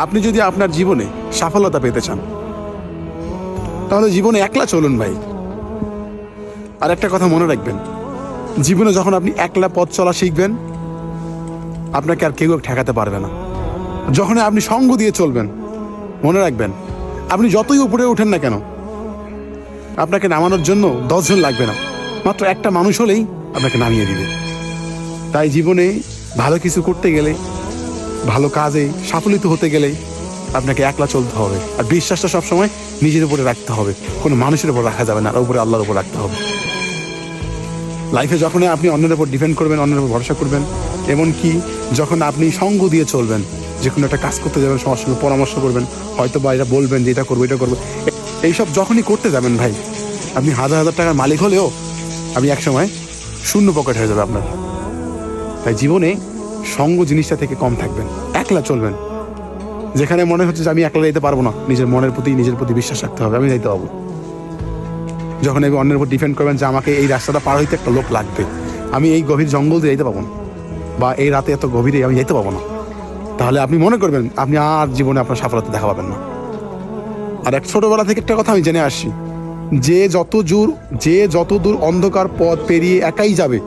আপনি যদি আপনার জীবনে সফলতা পেতে চান তাহলে জীবনে একলা চলুন ভাই। আর একটা কথা মনে রাখবেন, জীবনে যখন আপনি একলা পথ চলা শিখবেন আপনাকে আর কেউ ঠেকাতে পারবে না। যখন আপনি সঙ্গ দিয়ে চলবেন, মনে রাখবেন আপনি যতই উপরে ওঠেন না কেন আপনাকে নামানোর জন্য 10 জন লাগবে না, মাত্র একটা মানুষ হলেই আপনাকে নামিয়ে দিবে। তাই জীবনে ভালো কিছু করতে গেলে, ভালো কাজে সাফল্য হতে গেলে আপনাকে একলা চলতে হবে। আর বিশ্বাসটা সবসময় নিজের উপরে রাখতে হবে, কোনো মানুষের উপর রাখা যাবে না, আর উপরে আল্লাহর উপর রাখতে হবে। লাইফে যখন আপনি অন্যের উপর ডিপেন্ড করবেন, অন্যের উপর ভরসা করবেন, এমনকি যখন আপনি সঙ্গ দিয়ে চলবেন, যে কোনো একটা কাজ করতে যাবেন সবার সঙ্গে পরামর্শ করবেন, হয়তো বা এটা বলবেন যে এটা করবো এটা করবো, এইসব যখনই করতে যাবেন ভাই, আপনি হাজার হাজার টাকার মালিক হলেও আপনি একসময় শূন্য পকেট হয়ে যাবে আপনার। তাই জীবনে সঙ্গ জিনিসটা থেকে কম থাকবেন, একলা চলবেন। যেখানে মনে হচ্ছে যে আমি একলা যেতে পারবো না, নিজের মনের প্রতি নিজের প্রতি বিশ্বাস রাখতে হবে, আমি যাইতে পারবো। যখন আমি অন্যের উপর ডিপেন্ড করবেন যে আমাকে এই রাস্তাটা পার হইতে একটা লোক লাগবে, আমি এই গভীর জঙ্গল দিয়ে যেতে পারবো না, বা এই রাতে এত গভীরে আমি যেতে পারবো না, তাহলে আপনি মনে করবেন আপনি আর জীবনে আপনার সফলতা দেখা পাবেন না। আর এক ছোটবেলা থেকে একটা কথা আমি জেনে আসছি, যে যত দূর অন্ধকার পথ পেরিয়ে একাই যাবে